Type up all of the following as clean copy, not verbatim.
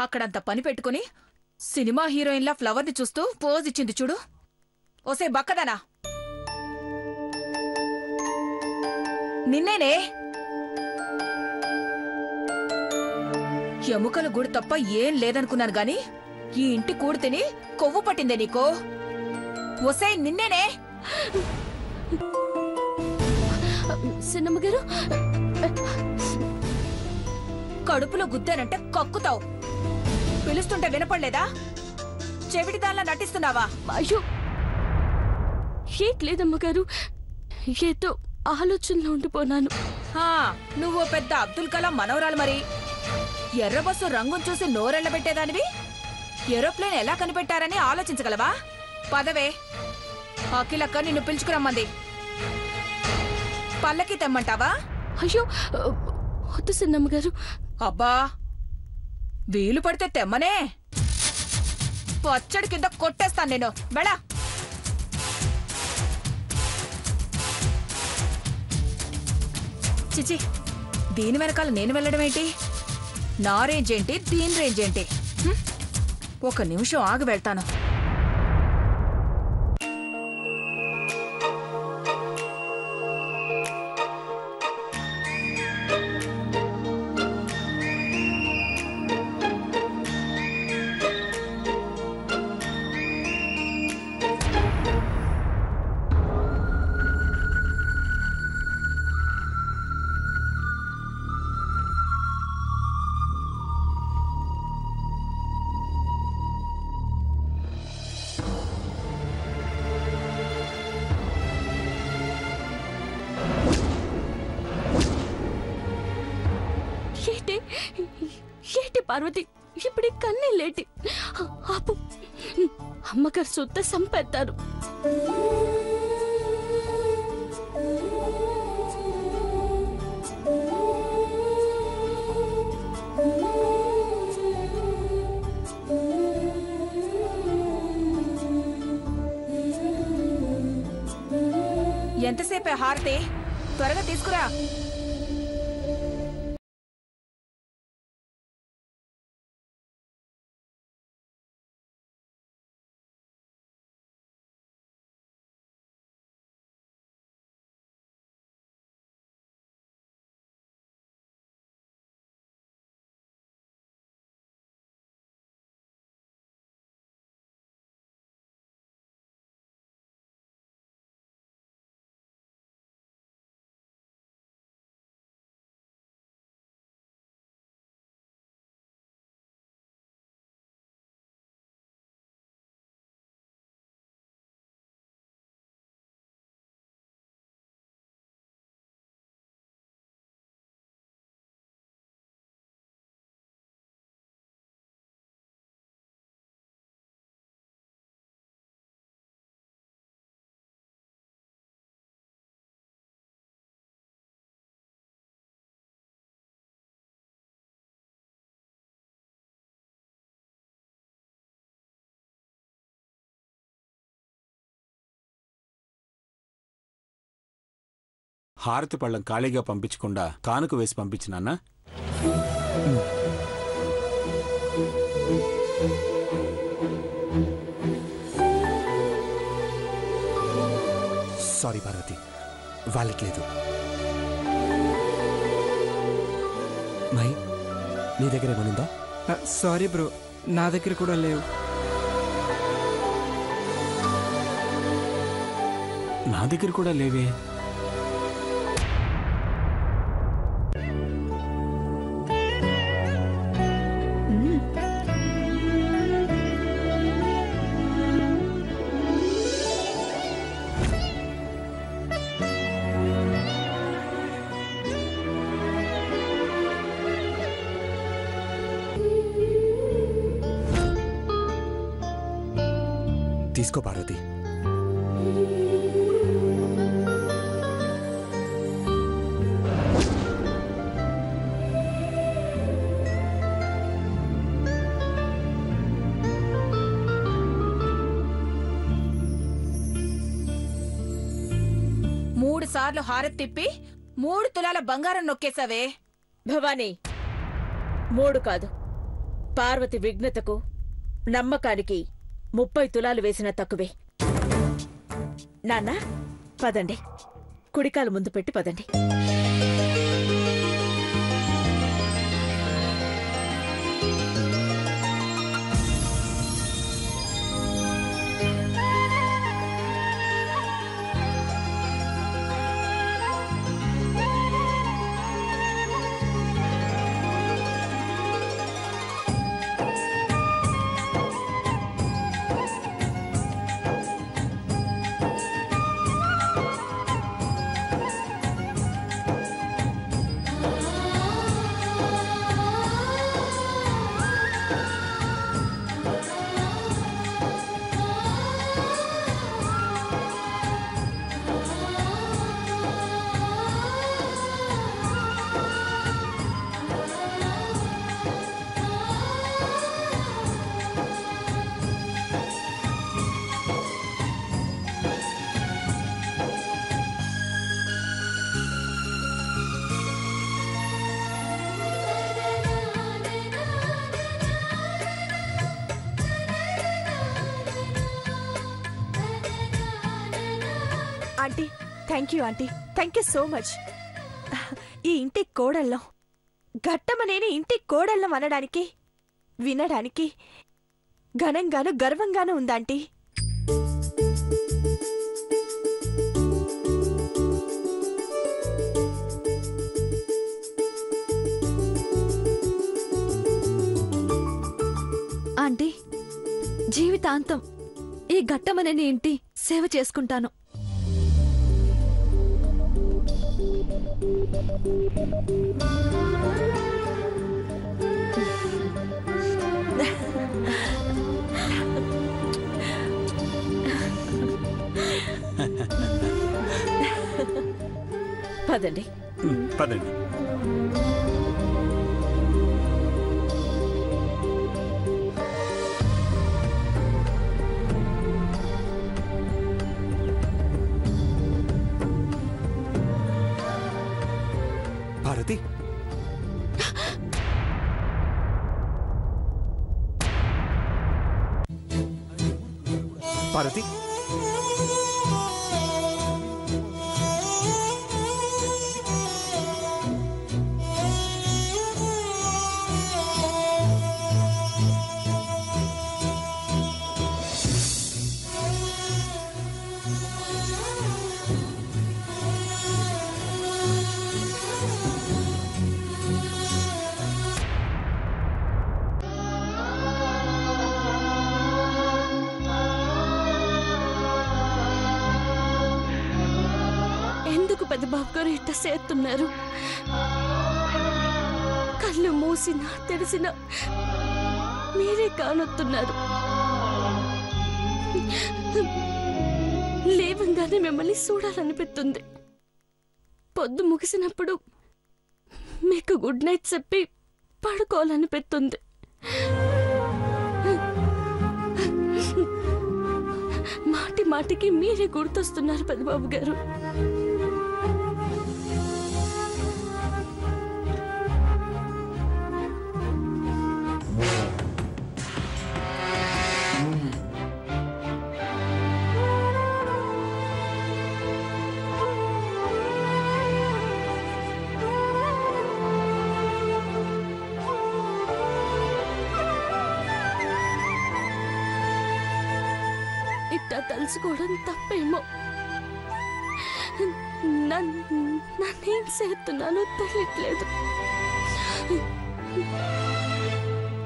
అక్కడంత పని పెట్టుకుని సినిమా హీరోయిన్లా ఫ్లవర్ని చూస్తూ పోజ్ ఇచ్చింది చూడు. ఓసే బక్కదనా, నిన్నేనే. ఎముకల గూడు తప్ప ఏం లేదనుకున్నాను గాని ఈ ఇంటి కూడు తిని కొవ్వు పట్టిందే నీకో. ఓసే నిన్నేనే. సిన్నమ్మగారు, కడుపులో గుద్దానంటే కక్కుతావు. పిలుస్తుంటే వినపడలేదా? చెవిటి దానిలా నటిస్తున్నావా? అయ్యో ఏం లేదమ్మగారు, ఏదో ఆలోచనలో ఉండిపోనాను. నువ్వు పెద్ద అబ్దుల్ కలాం మనవరాలు. మరి ఎర్రబస్సు రంగును చూసి నోరెళ్లబెట్టేదానివి ఏరోప్లేన్ ఎలా కనిపెట్టారని ఆలోచించగలవా? పదవే, అఖిలక్క నిన్ను పిలుచుకురమ్మంది. పల్లకి తెమ్మంటావా? అయ్యో వద్దు సిన్నమ్మగారు. అబ్బా, వీలు పడితే తెమ్మనే. పచ్చడి కింద కొట్టేస్తాను నేను. వెళ్ళా. చిచి, దీని వెనకాల నేను వెళ్ళడం ఏంటి? నా రేంజ్ ఏంటి, దీని రేంజ్ ఏంటి? ఒక నిమిషం ఆగి వెళ్తాను. ఏటి పార్వతి, ఇప్పుడు కన్నీళ్ళేటి? ఆపు, అమ్మగారు సొత్త సంపేస్తారు. ఎంతసేపే హారతి? త్వరగా తీసుకురా. హారతి పళ్ళం ఖాళీగా పంపించకుండా కానుక వేసి పంపించినాన్నా. సారీ పార్వతి, వాళ్ళకి లేదు. మై, నీ దగ్గర ఏమనుందా? సారీ బ్రో, నా దగ్గర కూడా లేవు. నా దగ్గర కూడా లేవే. తీసుకో పార్వతి. మూడు సార్లు హారతి తిప్పి 3 తులాల బంగారం నొక్కేశావే. భవానీ, 3 కాదు పార్వతి విఘ్నతకు నమ్మకానికి 30 తులాలు వేసినా తక్కువే. నాన్న పదండి, కుడికాలు ముందు పెట్టి పదండి. Aunty, thank you aunty, thank you so much. ఈ ఇంటి కోడళ్ళం, ఘట్టమనేని ఇంటి కోడళ్ళం అనడానికి వినడానికి ఘనంగాను గర్వంగాను ఉందాంటీ. ఆంటీ, జీవితాంతం ఈ ఘట్టమనేని ఇంటి సేవ చేసుకుంటాను. పదండి. పదండి. భారతి, భారతి, ఎందుకు పెద్ద బాబు గారు ఇట్ట చేస్తున్నారు? కళ్ళు మూసినా తెరిసినా మీరే కానొస్తున్నారు. లేవంగానే మిమ్మల్ని చూడాలనిపిస్తుంది. పొద్దు ముగిసినప్పుడు మీకు గుడ్ నైట్ చెప్పి పడుకోవాలనిపిస్తుంది. మాటి మాటికి మీరే గుర్తొస్తున్నారు పెద్దబాబు గారు. ఇట్టా తలుసుకోవడం తప్పేమో. నన్నేం చేస్తున్నానో తెలియట్లేదు.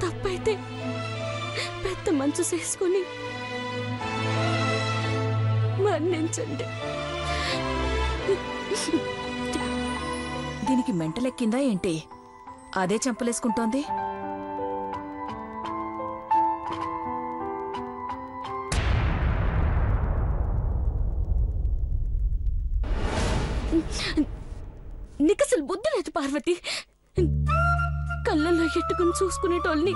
తప్పైతే పెద్ద మనసు చేసుకుని మన్నించండి. దీనికి మెంటలెక్కిందా ఏంటి? అదే చంపలేసుకుంటోంది. నీకసలు బుద్ధి లేదు పార్వతి. కళ్ళల్లో ఎట్టుకుని చూసుకునేటోళ్ళని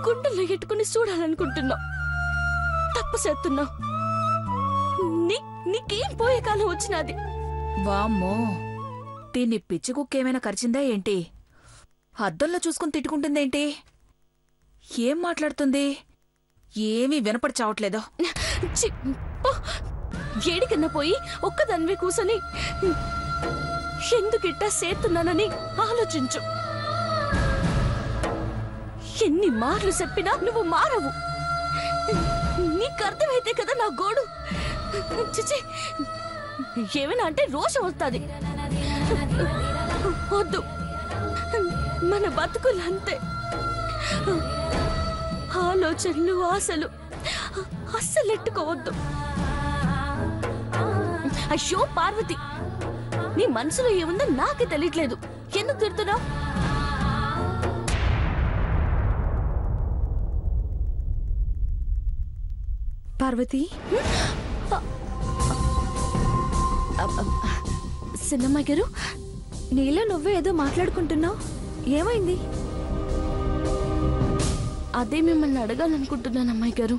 గుండెల్లో ఎట్టుకుని చూడాలనుకుంటున్నావు. తప్పు చేస్తున్నావు. నీకేం పోయే కాలం వచ్చినది. వామ్మో, దీన్ని పిచ్చి కుక్కేమైనా కరిచిందా ఏంటి? అద్దంలో చూసుకుని తిట్టుకుంటుందేంటి? ఏం మాట్లాడుతుంది? ఏమీ వినపడి చావట్లేదో. చి, పో. ఏడికన్నా పోయి ఒక్కదానివే కూసని ఎందుకిట్టా సేతున్నానని ఆలోచించు. ఎన్ని మార్లు చెప్పినా నువ్వు మారవు. నీకు అర్థమైతే కదా నా గోడు. చిచి, ఏమైనా అంటే రోషం వస్తుంది. వద్దు, మన బతుకులు అంతే. ఆలోచనలు ఆశలు అస్సలెట్టుకోవద్దు. అయ్యో పార్వతి, నీ మనసులో ఏముందో నాకే తెలియట్లేదు. ఎందుకు తిడుతున్నావు? పార్వతి, సిన్నమ్మ గారు, నీలో నువ్వే ఏదో మాట్లాడుకుంటున్నావు. ఏమైంది? అదే మిమ్మల్ని అడగాలనుకుంటున్నాను అమ్మాయి గారు.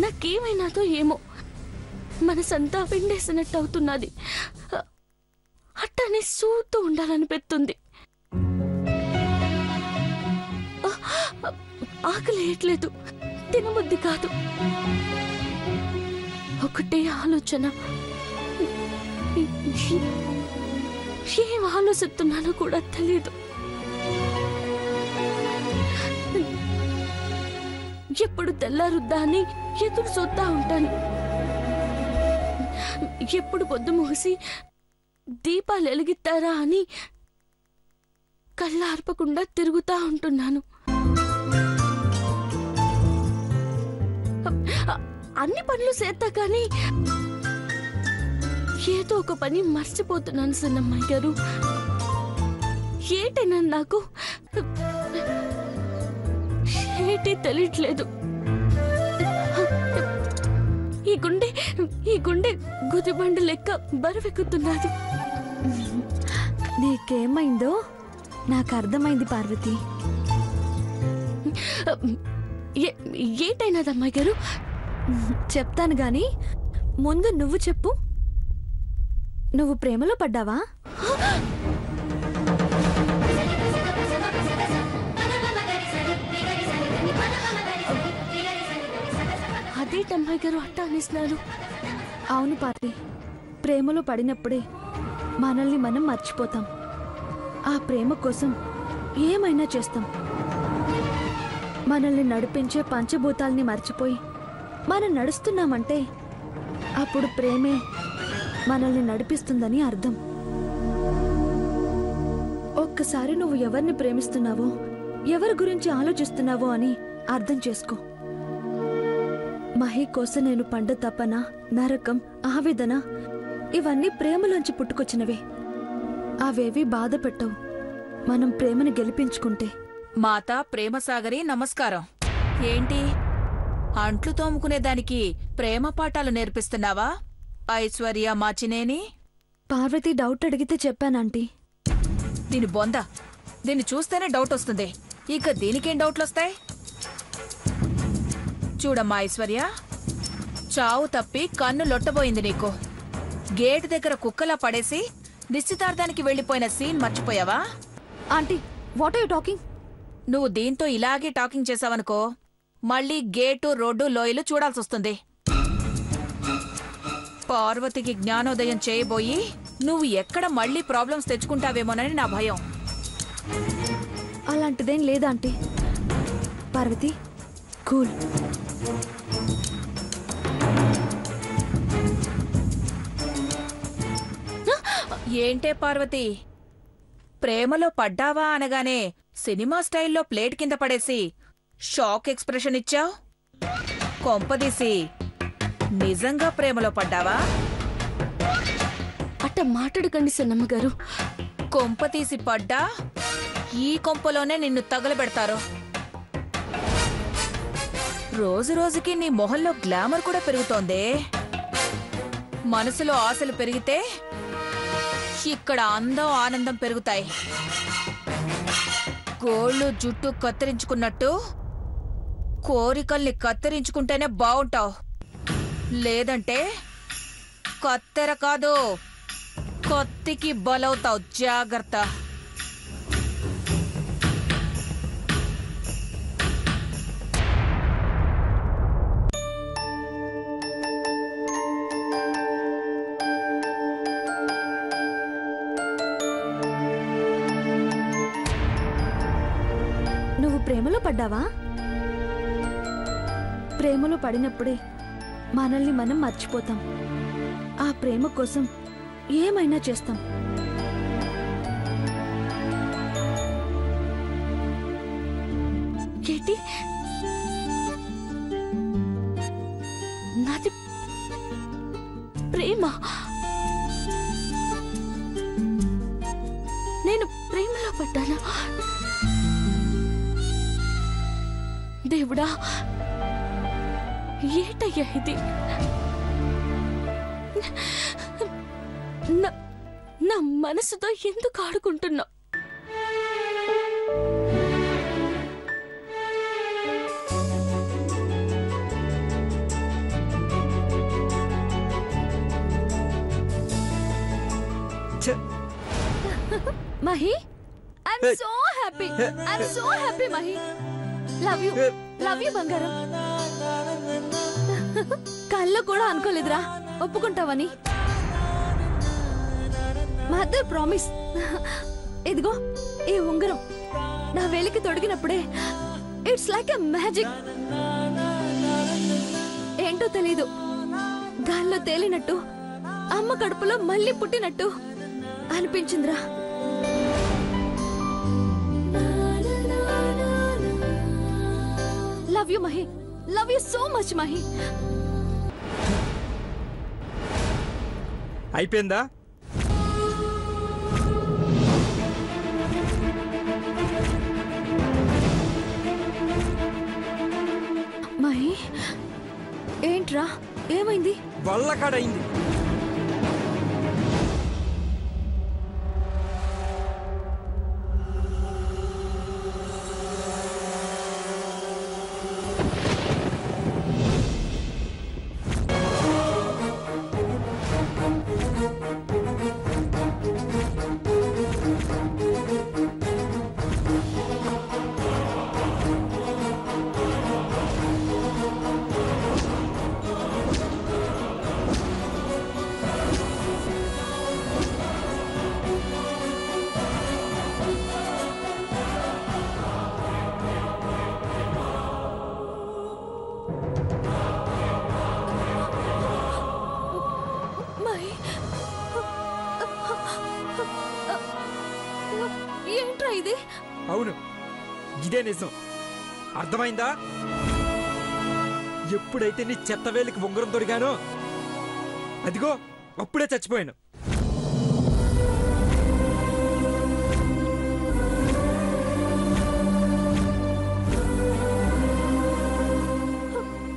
నాకేమైనాదో ఏమో మనసంతా పిండేసినట్టు అవుతున్నది. అట్టనే సూతూ ఉండాలనిపిస్తుంది. ఆకలి వేయట్లేదు, తినబుద్ధి కాదు. ఒకటే ఆలోచన. ఏం ఆలోచిస్తున్నానో కూడా తెలియదు. ఎప్పుడు తెల్లారుద్దా అని ఎదురు చూద్దా ఉంటాను. ఎప్పుడు పొద్దు ముగిసి దీపాలు వెలిగిస్తారా అని కళ్ళార్పకుండా తిరుగుతా ఉంటున్నాను. అన్ని పనులు చేస్తా కానీ ఏదో ఒక పని మర్చిపోతున్నాను సిన్నమ్మాయి గారు. ఏటైనా నాకు ఏటీ తెలియట్లేదు. ఈ గుండె గుదిబండ లెక్క బరువెక్కుతున్నది. నీకేమైందో నాకు అర్థమైంది పార్వతి. ఏటైనాదమ్మాయి గారు? చెప్తాను గాని ముందు నువ్వు చెప్పు. నువ్వు ప్రేమలో పడ్డావా? అదేటమ్మాయి గారు అట్టా అనేసినారు? అవును పార్వతి, ప్రేమలో పడినప్పుడే మనల్ని మనం మర్చిపోతాం. ఆ ప్రేమ కోసం ఏమైనా చేస్తాం. మనల్ని నడిపించే పంచభూతాల్ని మర్చిపోయి మనం నడుస్తున్నామంటే అప్పుడు ప్రేమే మనల్ని నడిపిస్తుందని అర్థం. ఒక్కసారి నువ్వు ఎవరిని ప్రేమిస్తున్నావో, ఎవరి గురించి ఆలోచిస్తున్నావో అని అర్థం చేసుకో. మహి కోసం నేను పడ్డ తపన, నరకం, ఆవేదన ఇవన్నీ ప్రేమలోంచి పుట్టుకొచ్చినవే. అవేవి బాధ పెట్టవు మనం ప్రేమను గెలిపించుకుంటే. మాతా ప్రేమసాగరి నమస్కారం. ఏంటి అంట్లు తోముకునేదానికి ప్రేమ పాఠాలు నేర్పిస్తున్నావా ఐశ్వర్య మాచినేని? పార్వతి డౌట్ అడిగితే చెప్పానంటీ. దీని బొంద, దీన్ని చూస్తేనే డౌట్ వస్తుంది. ఇక దీనికేం డౌట్లొస్తాయి? చూడమ్మా ఐశ్వర్య, చావు తప్పి కన్ను లొట్టబోయింది నీకు. గేటు దగ్గర కుక్కలా పడేసి నిశ్చితార్థానికి వెళ్లిపోయిన సీన్ మర్చిపోయావా? Aunty, what are you talking? నువ్వు దీంతో ఇలాగే టాకింగ్ చేసావనుకో మళ్ళీ గేటు, రోడ్డు, లోయలు చూడాల్సొస్తుంది. పార్వతికి జ్ఞానోదయం చేయబోయి నువ్వు ఎక్కడ మళ్ళీ ప్రాబ్లమ్స్ తెచ్చుకుంటావేమోనని నా భయం. అలాంటిదేం లేదాంటీ. పార్వతి, కూల్. ఏంటే పార్వతి, ప్రేమలో పడ్డావా అనగానే సినిమా స్టైల్లో ప్లేట్ కింద పడేసి షాక్ ఎక్స్ప్రెషన్ ఇచ్చావు. కొంపదీసి నిజంగా ప్రేమలో పడ్డావా? అట్ట మాట్లాడకండి సన్నమ్మ గారు. కొంపతీసి పడ్డా ఈ కొంపలోనే నిన్ను తగలబెడతారు. రోజు రోజుకి నీ మొహంలో గ్లామర్ కూడా పెరుగుతోందే. మనసులో ఆశలు పెరిగితే ఇక్కడ అందం, ఆనందం పెరుగుతాయి. గోళ్ళు జుట్టు కత్తిరించుకున్నట్టు కోరికల్ని కత్తిరించుకుంటేనే బావుంటావు. లేదంటే కత్తెర కాదు, కత్తికి బలవుతావు. జాగ్రత్త. ప్రేమలో పడ్డావా? ప్రేమలో పడినప్పుడే మనల్ని మనం మర్చిపోతాం. ఆ ప్రేమ కోసం ఏమైనా చేస్తాం. ఏంటి? నాది ప్రేమ? నేను ప్రేమలో పడ్డానా? దేవుడా, ఏటయ్యా ఇది? నా మనసుతో ఎందుకు ఆడుకుంటున్నా? Mahi, I'm so happy. I'm so happy Mahi. Love you బంగారం. కళ్ళు కూడా అనుకోలేదురా ఒప్పుకుంటావని. Mother promise. ఇదిగో ఈ ఉంగరం నా వేలికి తొడిగినప్పుడే ఇట్స్ లైక్ ఎ మ్యాజిక్. ఏంటో తెలీదు, గాల్లో తేలినట్టు, అమ్మ కడుపులో మళ్ళీ పుట్టినట్టు అనిపించిందిరా. Love you Mahi. Love you so much Mahi. అయిపోయిందా? మహి, ఏంట్రా ఏమైంది? వల్లకాడైంది. ఏంట్రా ఇది? అవును, ఇదే నిజం. అర్థమైందా? ఎప్పుడైతే నీ చెత్తవేలికి ఉంగరం దొరికానో అదిగో అప్పుడే చచ్చిపోయాను.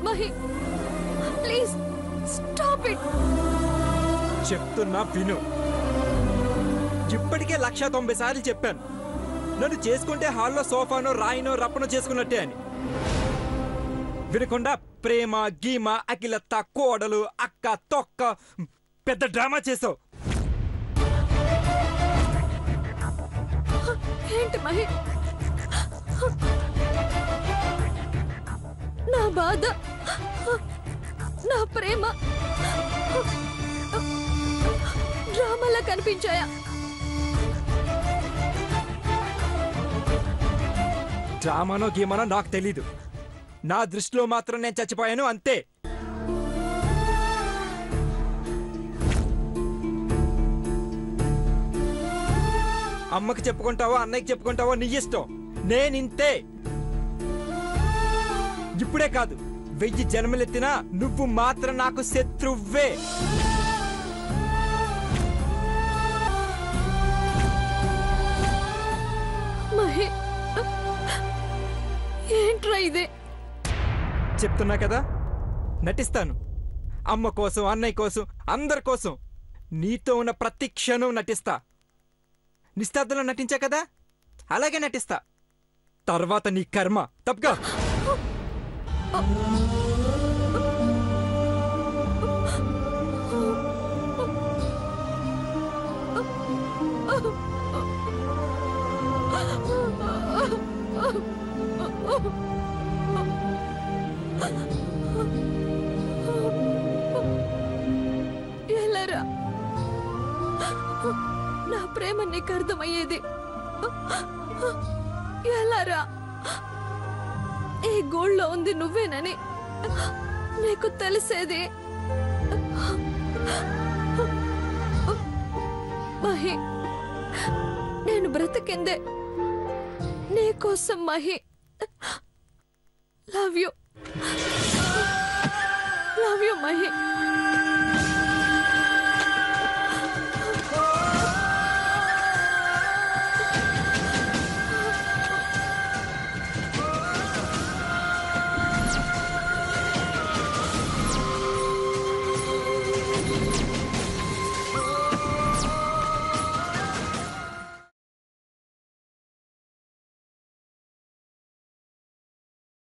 Mahi, please stop it. చెప్తున్నా విను. ఇప్పటికే 190 సార్లు చెప్పాను నన్ను చేసుకుంటే హాల్లో సోఫానో రాయినో రప్పనో చేసుకున్నట్టే అని. వినకుండా ప్రేమ గీమ అఖిలత్త కోడలు అక్క తొక్క పెద్ద డ్రామా చేసావు. ఏంటి మహి? నా బాధ, నా ప్రేమ డ్రామాలా కనిపించాయా? డ్రామానో గీమానో నాకు తెలీదు. నా దృష్టిలో మాత్రం నేను చచ్చిపోయాను అంతే. అమ్మకి చెప్పుకుంటావో అన్నయ్యకి చెప్పుకుంటావో నీ ఇష్టం. నేనింతే. ఇప్పుడే కాదు, 1000 జన్మలెత్తినా నువ్వు మాత్రం నాకు శత్రువ్వే. మహి, ఏంట్రా ఇదే? చెప్తున్నా కదా, నటిస్తాను. అమ్మ కోసం, అన్నయ్య కోసం, అందరి కోసం నీతో ఉన్న ప్రతి క్షణం నటిస్తా. నిశ్శబ్దంలో నటించా కదా, అలాగే నటిస్తా. తర్వాత నీ కర్మ. తప్పుగా ఎలారా నా ప్రేమ నీకు అర్థమయ్యేది? ఎలారా? ఈ గోల్డ్లో ఉంది నువ్వేనని నీకు తెలిసేది మహి. నేను బ్రతికిందే నీకోసం మహి. Love you Mahi.